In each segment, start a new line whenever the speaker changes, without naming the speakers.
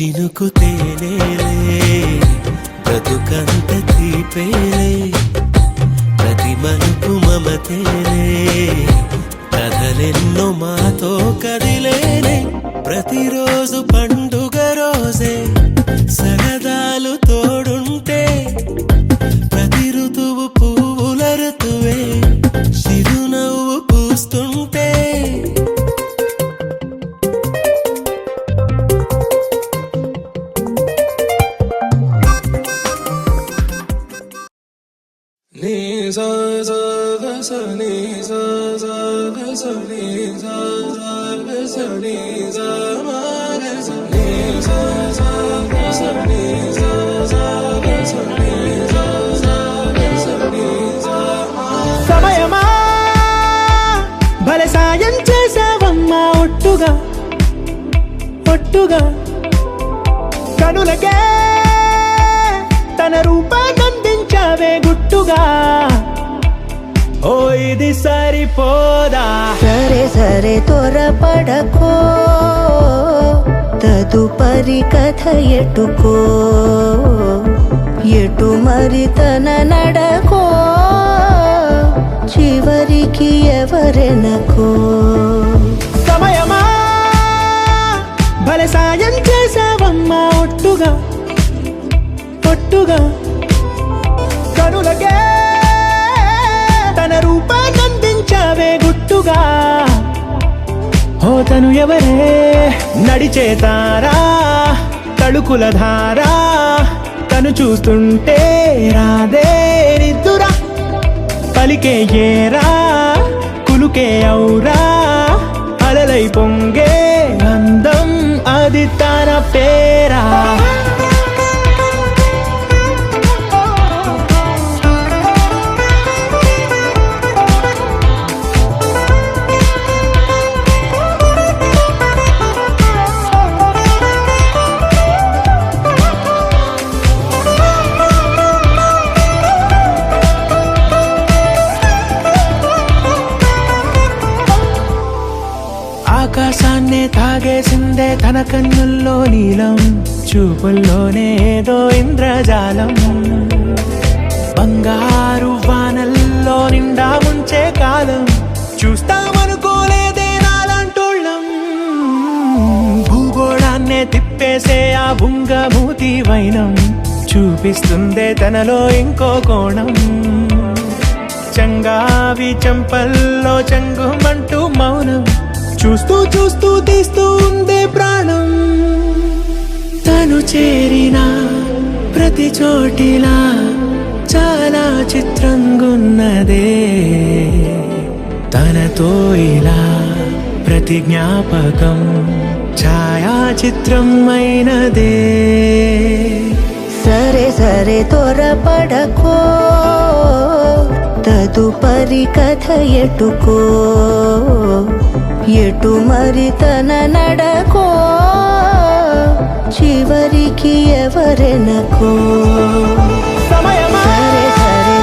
చినుకు తేనేలే బ్రతుకంత తీపేలే ప్రతి మలుపు మమతేలే కథలెన్నో మాతో కదిలేనే ప్రతిరోజు పండుగ రోజే సరదాలు తోడుంటే ప్రతి ఋతువు పువ్వుల ఋతువే చిరునవ్వు పూస్తుంటే
సమయమా భలే సాయం చేసావమ్మా ఒట్టుగా ఒట్టుగా కనులకే తన రూపాన్నందించావే గుట్టుగా ఓ ఇది సరిపోదా
సరే సరే త్వరపడకో తదుపరి కథ ఎటుకో ఎటు మరి తన నడకో చివరికి ఎవరెనకో
సమయమా భలే సాయం చేసావమ్మా ఒట్టుగా ఒట్టుగా కనులకే తన రూపాన్నందించావే గుట్టుగా ఓ తను ఎవరే నడిచే తారా తళుకుల ధారా తను చూస్తుంటే రాదే నిద్దురా పలికే ఏరా కులుకే ఔరా అలలై పొంగే అందం అది తన పేరా ఆకాశాన్నే తాగేసిందే తన కన్నుల్లో నీలం చూపుల్లోనే ఏదో ఇంద్రజాలం బంగారు వానల్లో నిండా ముంచే కాలం చూస్తామనుకోలేదే నాలాంటోళ్ళం భూగోళాన్నే తిప్పేసే ఆ బుంగమూతి వైనం చూపిస్తుందే తనలో ఇంకో కోణం చంగావి చంపల్లో చంగుమంటూ మౌనం చూస్తూ చూస్తూ తీస్తూ ఉందే ప్రాణం తను చేరిన ప్రతి చోటిలా చాలా చిత్రంగున్నదే తనతో ఇలా ప్రతి జ్ఞాపకం ఛాయాచిత్రం అయినదే
సరే సరే త్వరపడకో తదుపరి కథ ఎటుకో ఎటు మరి తన నడకో చివరికి ఎవరెనకో
సమయమా
సరే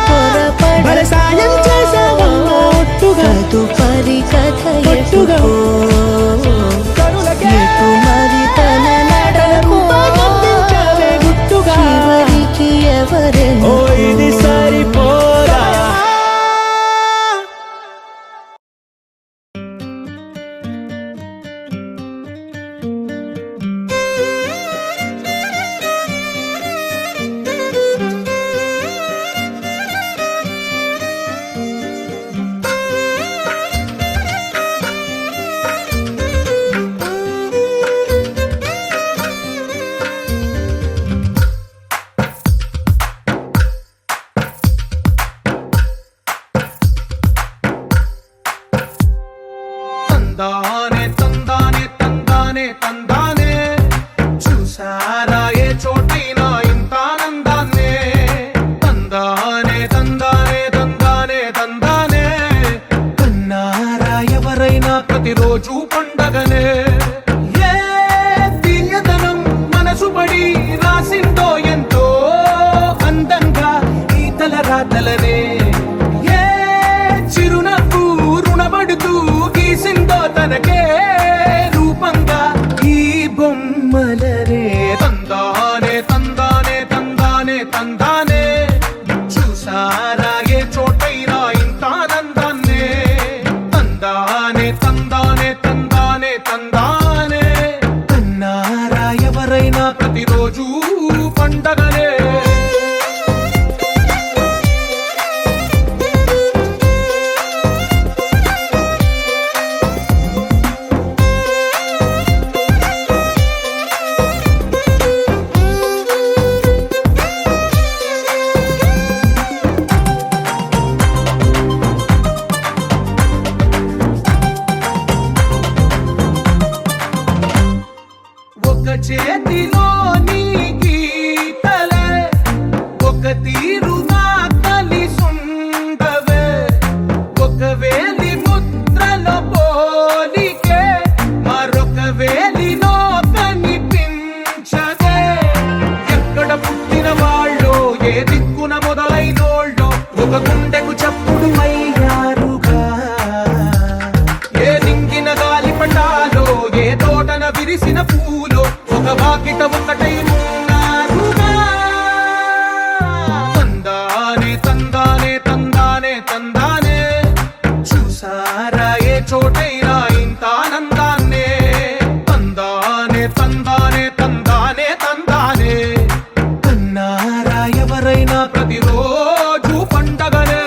సరే
భలే సాయం చేసావమ్మా ఒట్టుగా
తదుపరి కథ
ఒట్టుగా
ఎటుకో
కనులకే
ఎటు మరి తన నడకో
రూపాన్నందించావే గుట్టుగా
చివరికి
ఓ
ఎవరెనకో
ఇది సరిపోదా
తందానే తందానే తందానే తందానే చూసారా ఏ చోటైనా ఇంత ఆనందాన్నే తందానే తందానే తందానే తందానే కన్నారా ఎవరైనా ప్రతిరోజు పండగనే ఏ తీయదనం మనసు పడి రాసిందో ఎంతో అందంగా ఈ తలరాతలనే ఏ చిరునవ్వు రుణపడుతూ గీసిందో తన తీరుగా కలిసుండవే ఒకవేళి ముద్రలో పోలికే మరొక వేలిలో కనిపించదే ఎక్కడ పుట్టిన వాళ్ళో ఏ దిక్కున మొదలైనోళ్ళో ఒక గుండెకు చప్పుడు అయ్యారుగా ఏ దింగిన గాలి పటాలో ఏ తోటన విరిసిన పూలో ఒక వాకిట ఒకటై ఉన్నారుగా తందానే తందానే తందానే తందానే చూసారా ఏ చోటైనా ఇంత ఆనందాన్నే తందానే తందానే తందానే తందానే కన్నారా ఎవరైనా ప్రతిరోజు పండగనే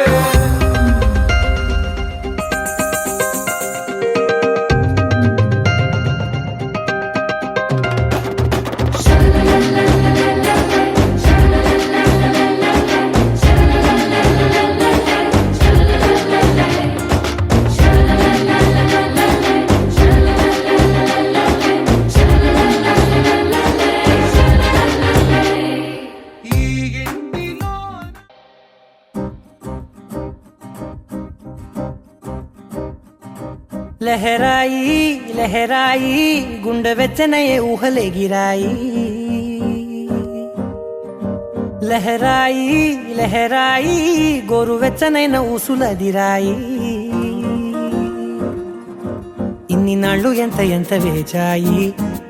ఈ ఇంటిలో
లహరాయి లహరాయి గుండె వెచ్చనయే ఊహలెగిరాయి లహరాయి లహరాయి గోరు వెచ్చనైన ఊసులదిరాయి ఇన్ని నాళ్ళు ఎంత ఎంత వేచాయి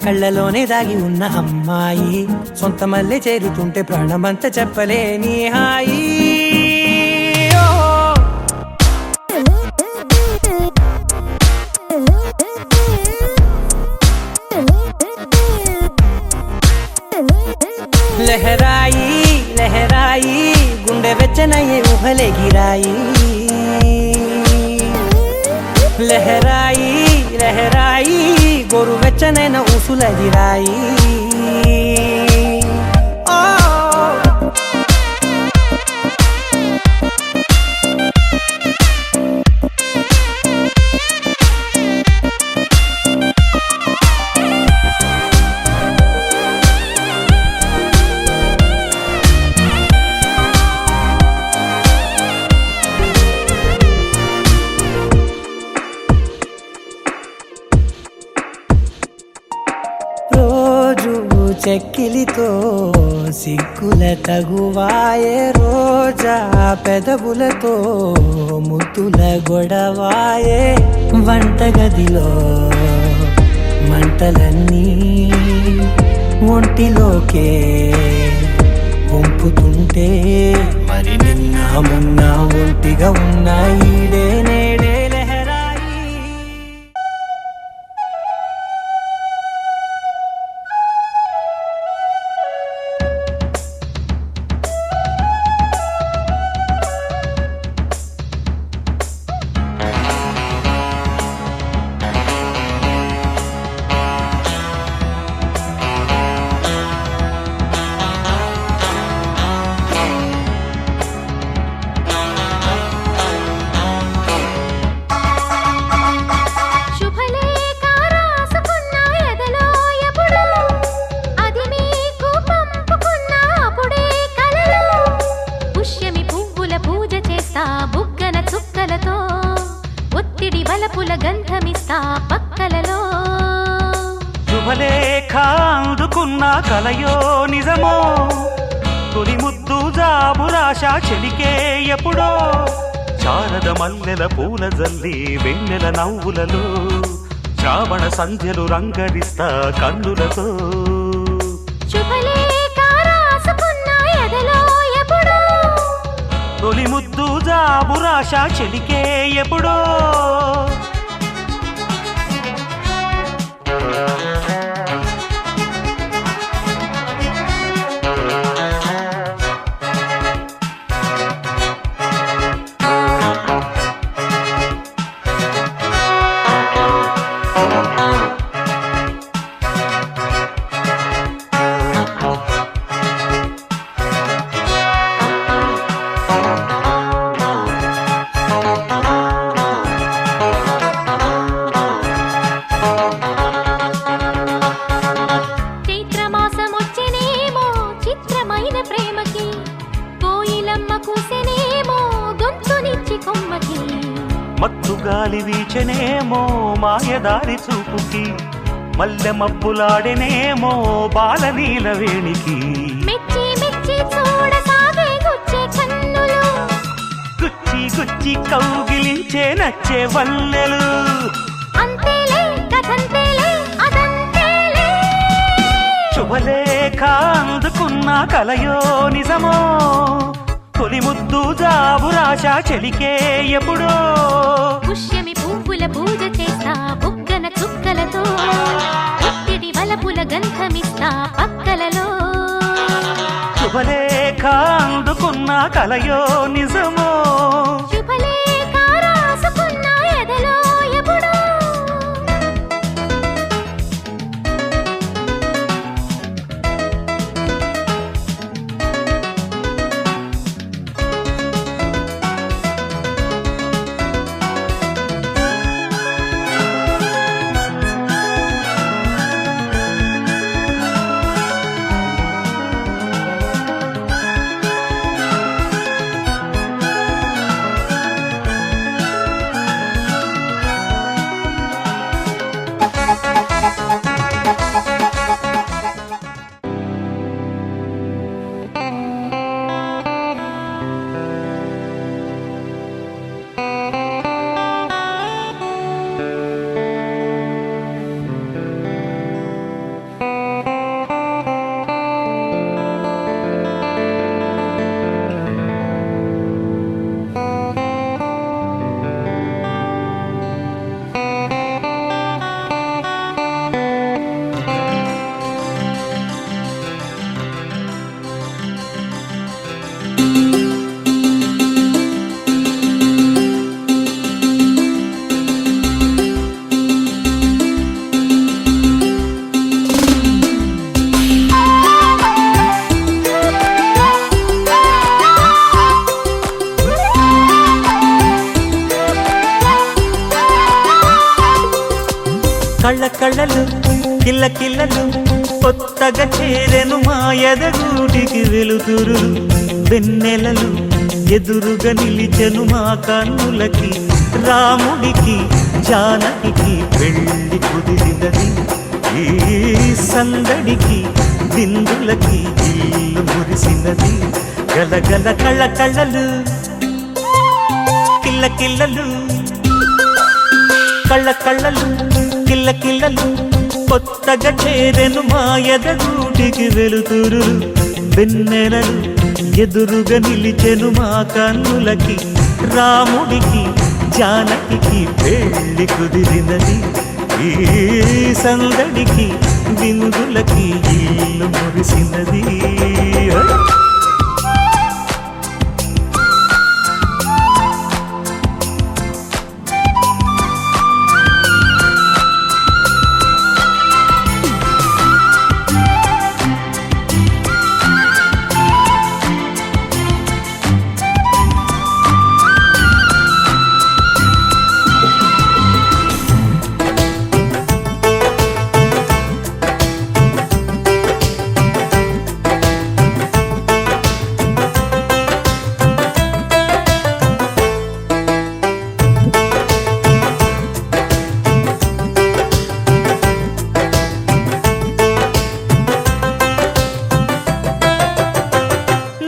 కళ్ళలోనే దాగి ఉన్న అమ్మాయి సొంత మల్లె చేరుతుంటే ప్రాణమంతా చెప్పలేని హాయి ఓ లహరాయి లహరాయి గుండె వెచ్చనయ్యే ఊహలెగిరాయి లహరాయి లహరాయి గోరు వెచ్చనైన ఊసులదిరాయి ఓ రోజు చెక్కిలితో సిగ్గుల తగువాయే రోజా పెదవులతో ముద్దుల గొడవాయే వంటగదిలో మంటలన్నీ ఒంటిలోకే వంపుతుంటే మరి నిన్న మొన్న ఒంటిగా ఉన్న ఈడే నేడే లహరాయి
శుభలేఖ రాసుకున్న ఎదలో ఎప్పుడు అది మీకు పంపుకున్న అప్పుడే కలలో పుష్యమి పువ్వుల పూజ చేస్తా బుగ్గన చుక్కలతో ఒత్తిడి వలపుల గంధమిస్తా పక్కలలో
శుభలేఖ అందుకున్న కలయో నిజమో తొలి ముద్దు జాబు రాశ చెలికే ఎప్పుడో శారద మల్లెల పూల జల్లి వెన్నెల నవ్వులలో శ్రావణ సంధ్యలు రంగరిస్తా కన్నులతో
శుభలేఖ రాసుకున్న ఎదలో ఎప్పుడు
తొలి ముద్దు జాబు రాశ చెలికే ఎప్పుడో మత్తు గాలి వీచెనేమో మాయదారి చూపుకి మల్లె మబ్బులాడెనేమో బాలనీల వేణికి
మెచ్చి మెచ్చి చూడసాగే గుచ్చే కన్నులు
గుచ్చి గుచ్చి కౌగిలించే నచ్చే వల్లెలు
అంతేలే కథంతేలే అదంతేలే
శుభలేఖ అందుకున్న కలయో నిజమో తొలి ముద్దు జాబురాశ చెలికే ఎప్పుడో
పుష్యమి పువ్వుల పూజ చేస్తా బుగ్గన చుక్కలతో పుట్టిడి వలపుల గంధమిస్తా పక్కలలో
శుభలేఖ అందుకున్న కలయో నిజమో
శుభలేఖ రాసుకున్న ఎదలో ఎప్పుడో
కళ్ళ కళ్ళలు కిల్ల కిల్లలు కొత్తగా చేరెను మా ఎదగూటికి వెలుతురు వెన్నెలలు ఎదురుగా నిలిచెను మా కన్నులకి రాముడికి జానకి పెళ్లి కుదిరినది ఈ సందడికి బిందులకి ఇల్లు మురిసినది గలగల కళ్ళ కళ్ళలు కిల్ల కిల్లలు కళ్ళ కళ్ళలు కిల్ల కిల్లలు కొత్తగా చేరెను మా ఎదగూటికి వెలుతురు వెన్నెలలు ఎదురుగా నిలిచెను మా కన్నులకి రాముడికి జానకి పెళ్లి కుదిరినది ఈ సందడికి బిందులకి ఇల్లు మురిసినది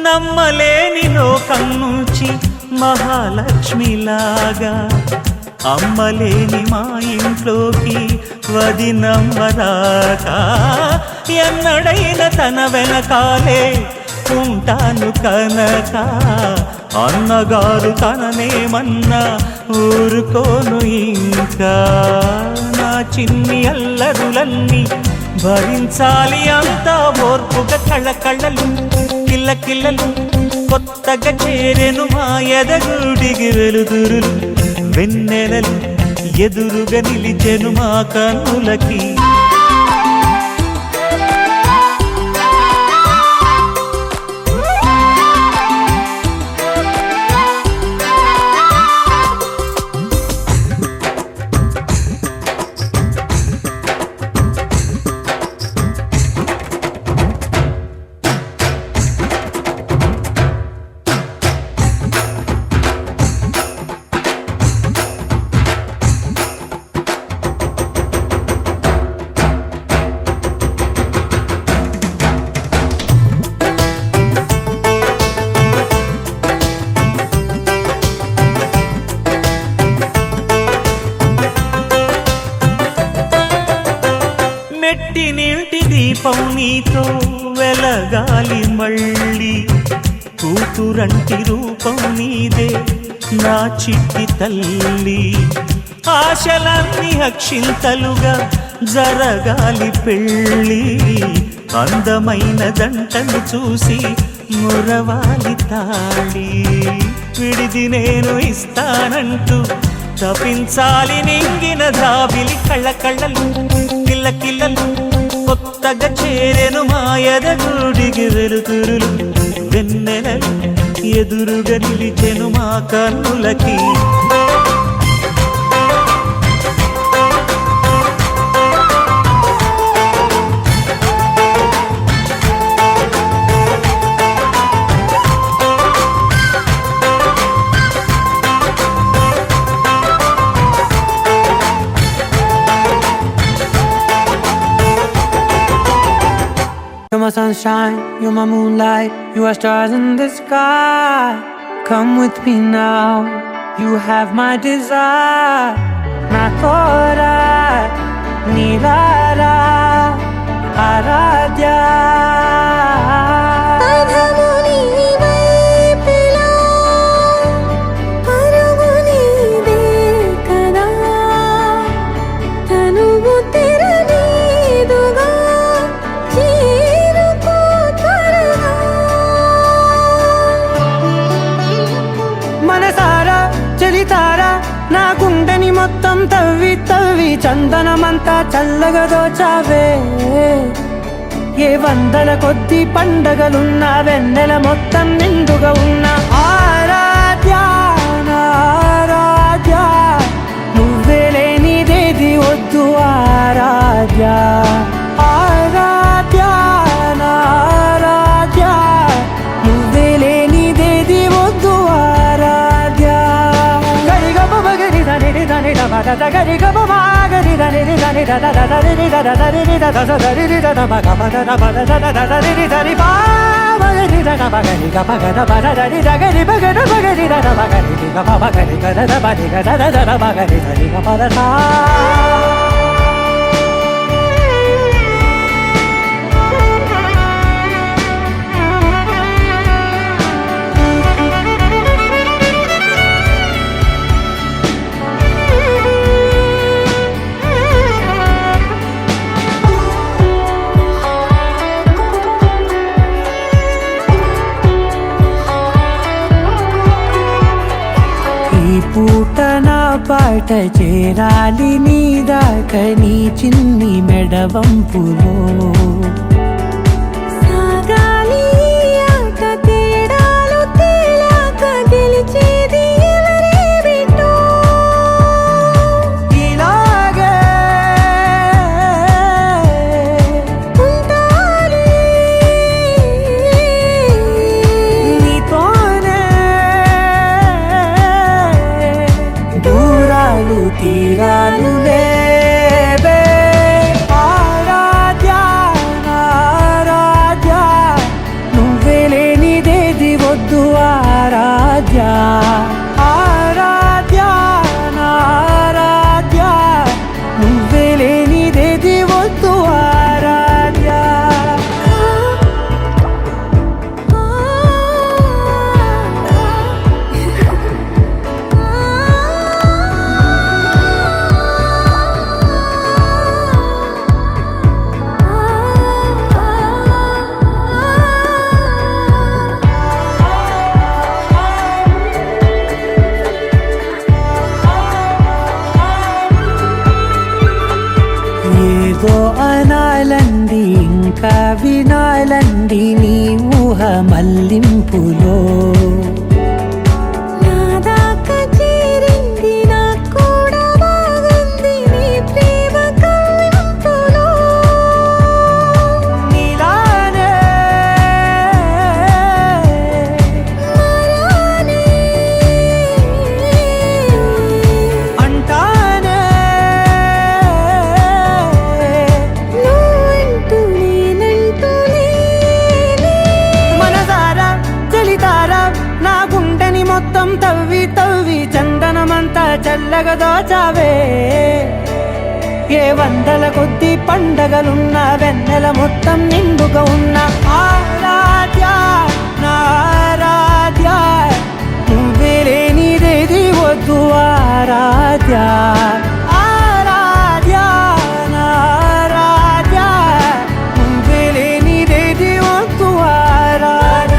నమ్మలేని లోకం నుంచి మహాలక్ష్మిలాగా అమ్మలేని మా ఇంట్లోకి వదినమ్మరాగా ఎన్నడైన తన వెనకాలే ఉంటాను కనక అన్నగారు తననేమన్నా ఊరుకోను ఇంకా నా చిన్ని అల్లరులన్నీ భరించాలి అంతా ఓర్పుగా కళ్ళ కళ్ళలు కిల్ల కిల్లలు కొత్తగా చేరెను మా ఎదగూడికి వెలుతురు వెన్నెలలు ఎదురుగా నిలిచెను మా కన్నులకి దీపం నీతో వెలగాలి మళ్ళీ కూతురంటి రూపం నీదే నా చిట్టి తల్లి ఆశలన్నీ అక్షింతలుగా జరగాలి పెళ్ళి అందమైన జంటను చూసి మురవాలి తాళి విడిది నేను ఇస్తానంటూ తపించాలి నింగిన జాబిలి కళ్ళ కళ్ళలు కిల్ల కిల్లలు కొత్తగా చేరెను మాయద గుడికి వెలుతురులు వెన్నెలలు ఎదురుగా నిలిచెను మా కన్నులకి
You're my sunshine, you're my moonlight, you are stars in the sky. Come with me now, you have my desire. Na tora, nilara, aradya.
పదము నీవైపులా, పరుగు నీదే కదా, తనువు తెరనీదుగా, చేరుకో త్వరగా.
మనసారా చలితారా నా గుండెని మొత్తం తవ్వి తవ్వి చందనమంతా చల్లగా దోచావే ఏ వందల కొద్ది పండగలున్నా వెన్నెల మొత్తం నిండుగా ఉన్న ఆరాధ్య నా ఆరాధ్య నువ్వే లేనిదేది వద్దు ఆరాధ్య ఆరాధ్య నా ఆరాధ్య నువ్వే లేనిదేది వద్దు ఆరాధ్య గరిగమ మగరి దని దని దమ దద గరిగమ మగరి దని దని దద దద దని దద దని దద దని దద మగ మగ దమ దద దద దని దని బా మగరి దద మగరి గ మగ దమ దని దగరి మగ ద మగరి దద మగరి గ మగరి గ దద మగరి గ దద దద మగరి దని గ మగ ద ఈ పూట నా పాట చేరాలి నీ దాకా నీ చిన్ని మెడవంపులో
సాగాలి ఆట తేడాలు తేలాక గెలిచేది ఎవరే బిడ్డో.
ఇలాగే
ఉంటాలి
నీతోనే దూరాలు తీరాలు లేవే ఆరాధ్య నా ఆరాధ్య నువ్వే లేనిదేది వద్దు ఆరాధ్య ఆరాధ్య నా ఆరాధ్య నువ్వే లేనిదేది వద్దు ఆరాధ్య ఏదో అనాలండి ఇంకా వినాలండి నీ ఊహ మల్లింపులో
నా దాకా చేరింది నాకు కూడా బాగుంది నీ ప్రేమ కవ్వింపులో.
నీలానే
మరానే
అంటానే
నువ్వంటూ నేనంటూ లేనే.
మనసారా చలితారా నా గుండెని మొత్తం తవ్వి తవ్వి చందనమంతా చల్లగా దోచావే ఏ వందల కొద్ది పండగలున్న వెన్నెల మొత్తం నిండుగా ఉన్న ఆరాధ్య నా ఆరాధ్య నువ్వే లేనిదేది వద్దు ఆరాధ్య ఆరాధ్య నా ఆరాధ్య నువ్వే లేనిదేది వద్దు ఆరాధ్య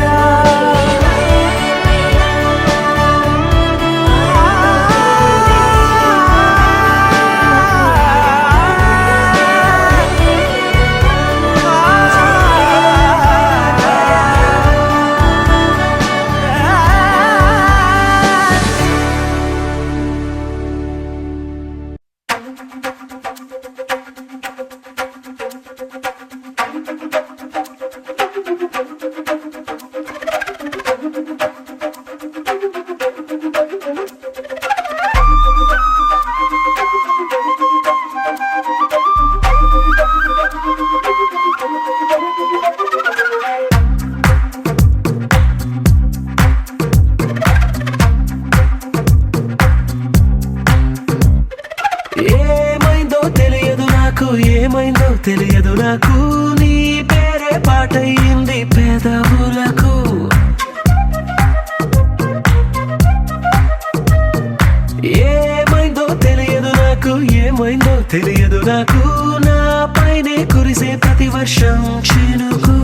ఏమైందో తెలియదు నాకు ఏమైందో తెలియదు నాకు నీ పేరే పాటయింది పెదవులకు ఏమైందో తెలియదు నాకు ఏమైందో తెలియదు నాకు నా పైనే కురిసే ప్రతి వర్షం చినుకు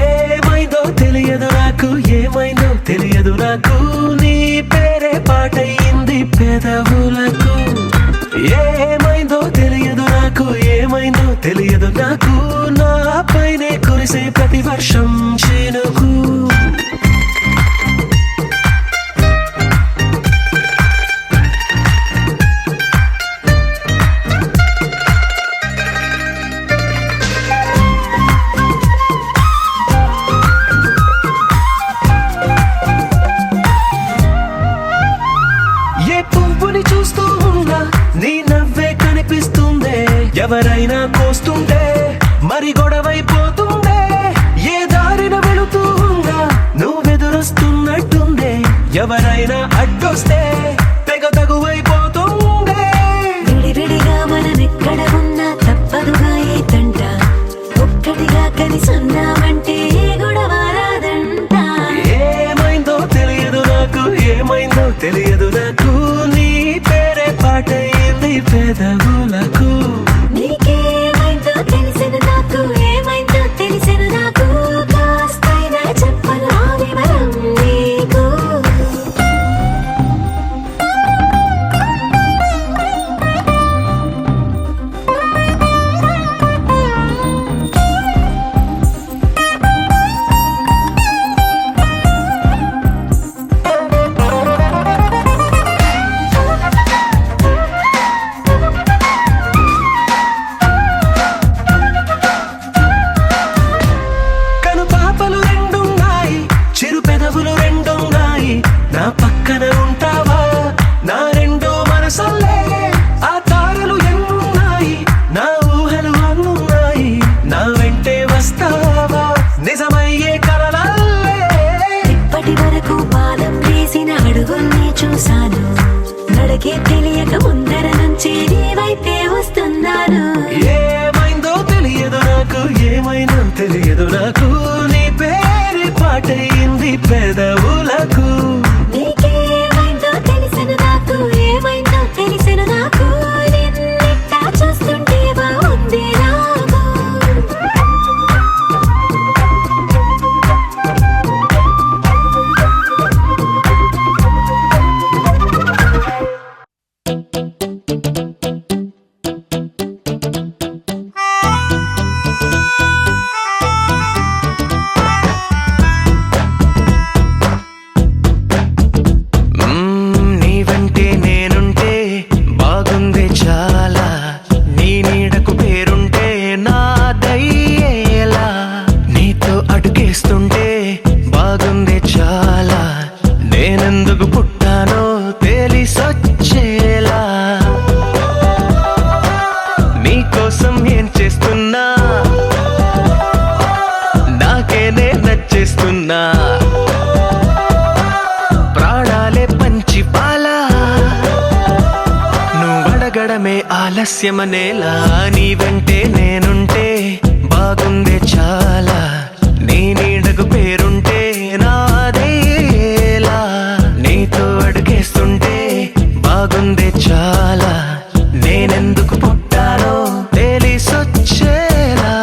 ఏమైందో తెలియదు నాకు ఏమైందో తెలియదు నాకు నీ పేరే పాటయింది పెదవులకు ఏమైందో తెలియదు నాకు ఏమైందో తెలియదు నాకు నా పైనే కురిసే ప్రతి వర్షం చినుకు పువ్వుని చూస్తూ ఉన్నా నీ నవ్వే కనిపిస్తుందే ఎవరైనా కోస్తుంటే మరి గొడవైపోతుందే ఏ దారిన వెళుతూ ఉన్నా నువ్వెదురొస్తున్నట్టుందే ఎవరైనా అడ్డొస్తే తెగ తగువైపోతుందే
విడివిడిగా మనమెక్కడ ఉన్నా తప్పదుగా ఏ తంట ఒక్కటిగా కలిసున్నామంటే గొడవ రాదంట
ఏమైందో తెలియదు నాకు ఏమైందో తెలియదు నాకు నీ పేరే పాటయింది పెదవులకు
నీకేమైందో తెలిసెను నాకు ఏమైందో తెలిసెను నాకు కాస్తైనా చెప్పను ఆ వివరం నీకు
కను పాపలు రెండున్నాయి చిరు పెదవులు రెండున్నాయి నా పక్కన ఉంటావా నా రెండో మనసల్లే ఆ తారలు ఎన్నున్నాయి నా ఊహలు అన్నున్నాయి నా వెంటే వస్తావా నిజమయ్యే కలలల్లే
ఇప్పటి వరకు పాదం వేసిన అడుగుల్ని చూశాను నడకే తెలియక ముందర నుంచి నీ వైపే వస్తున్నాను
ఏమైందో తెలియదు నాకు ఏమైందో తెలియదు నాకు నీ పేరే పాటయింది పెదవులకు
నీకేమైందో తెలిసెను నాకు ఏమైందో తెలిసెను నాకు నిన్నిట్టా చూస్తుంటే బాగుంది నాకు
చేస్తున్నా నాకేనే నచ్చేస్తున్నా ప్రాణాలే పంచి పాలా నువ్వడగడమే ఆలస్యమనేలా నీ వెంటే నేనుంటే బాగుందే చాలా నీ నీడకు పేరుంటే నాదేలా నీతో అడుగేస్తుంటే బాగుందే చాలా నేనెందుకు పుట్టానో తెలిసొచ్చేలా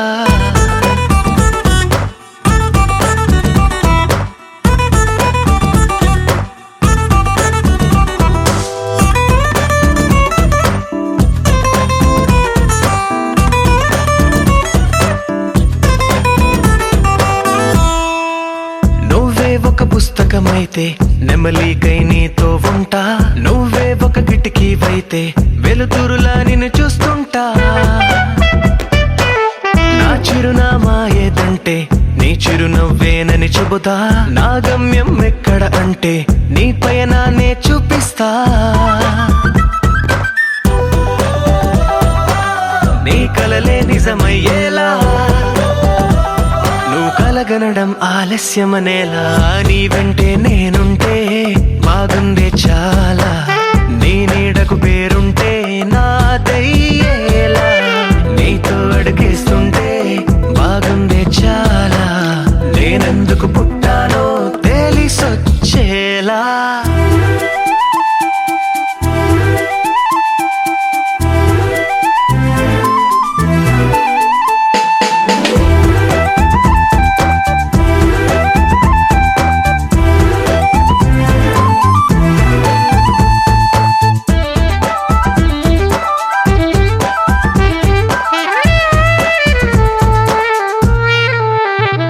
నువ్వే ఒక పుస్తకమైతే నెమలికై నీతో ఉంటా నువ్వే ఒక కిటికీవైతే వెలుతురులా నిన్ను చూస్తుంటా నా చిరునామా ఏదంటే నీ చిరునవ్వేనని చెబుతా నా గమ్యం ఎక్కడ అంటే నీ పయనాన్నే చూపిస్తా నీ కలలే నిజమయ్యేలా నువ్వు కలగనడం ఆలస్యమనేలా నీ వెంటే నేనుంటే బాగుందే చాలా నీ నీడకు పేరుంటే నాదయ్యేలా నీతో అడుగేస్తుంటే బాగుందే చాలా నేనెందుకు పుట్టానో తెలిసొచ్చేలా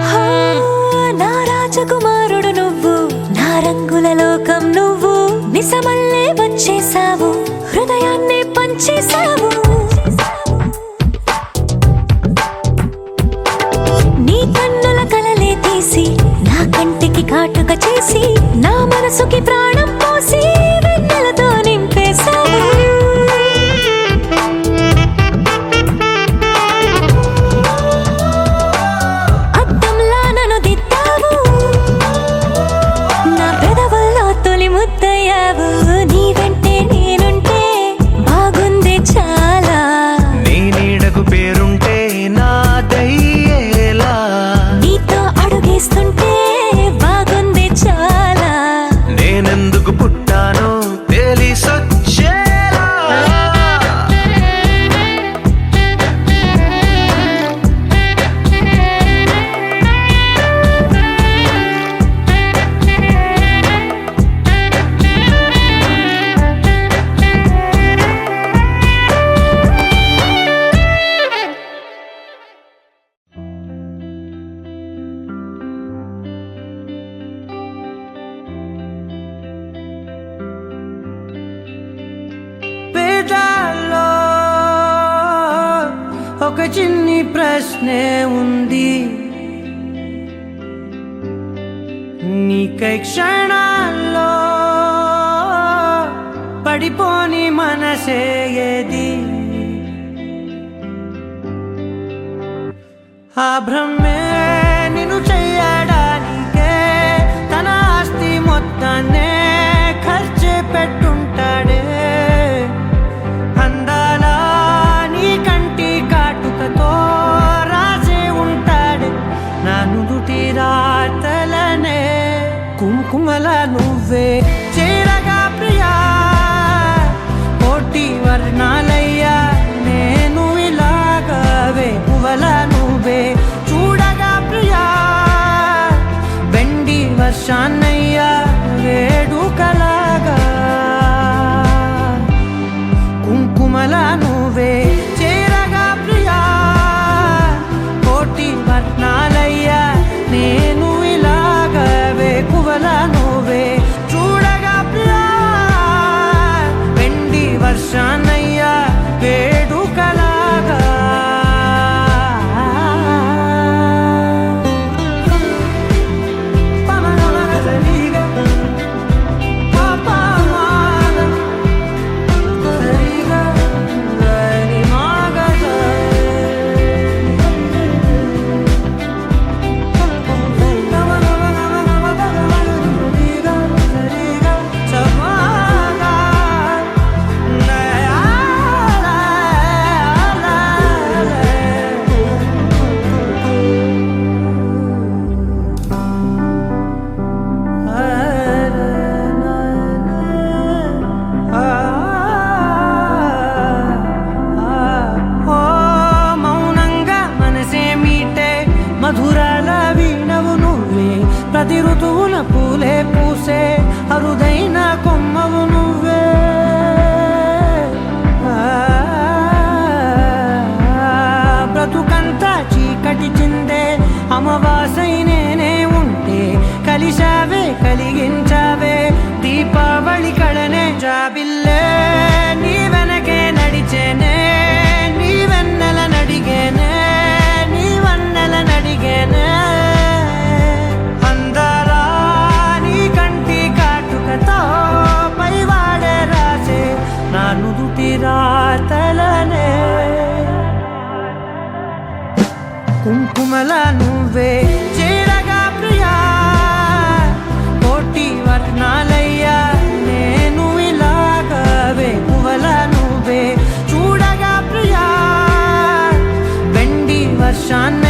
హో, నా రాజకుమారుడు నువ్వు నా రంగుల లోకం నువ్వు నిజమల్లే వచ్చేసావు హృదయాన్ని పంచేసావు నీ కన్నుల కలలే తీసి నా కంటికి కాటుక చేసి నా మనసుకి ప్రాణం పోసి వెన్నెలతో నింపేశావు అద్దంలా నన్ను దిద్దావు నా పెదవుల్లో తొలి ముద్దయ్యావు నీ వెంటే నేనుంటే బాగుందే చాలా
నీ నీడకు పేరుంటే నాదయ్యేలా
నీతో అడుగేస్తుంటే బాగుందే చాలా
నేనెందుకు పుట్టానో తెలిసొచ్చేలా
పేదాల్లో ఒక చిన్ని ప్రశ్నే ఉంది నీకై క్షణాల్లో పడిపోని మనసే ఏది ఆ భ్రమే నిన్ను చెయ్యడానికే తన ఆస్తి మొత్తాన్నే ఖర్చు పెట్టుంటాడే అందాల నీ కంటి కాటుకతో రాసే ఉంటాడే నా నుదుటి రాతలనే కుంకుమల నువ్వే చేరగా ప్రియా కోటి వర్ణాలయ్యా నేను ఇలాగవే పువ్వల నువ్వే చూడగా ప్రియా వెండి వర్షాన్నయ్యా వేడుకలాగా కుంకుమల నువ్వే చేరగా ప్రియా కోటి వర్ణాలయ్యా నేను ఇలాగవే పువ్వల నువ్వే చూడ పది ఋతువుల పూలే పూసే అరుదైన కొమ్మవు నువ్వే బ్రతుకంతా చీకటి చిందే అమవాసై నేనే ఉంటే కలిశావే కలిగించావే దీపావళి కళనే జాబిల్లే నీ వెనకే నడిచేనే నీ వెన్నెల నడిగేనే నీ వన్నెల నడిగేనే అందరా నీ కంటి కాటుకతో పైవాడే రాసే నా నుదుటి రాతలనే కుంకుమల నువ్వే చేరగా ప్రియా కోటి వర్ణాలయ్యా నేను ఇలాగవే పువ్వల నువ్వే చూడగా ప్రియా వెండి వర్షాన్న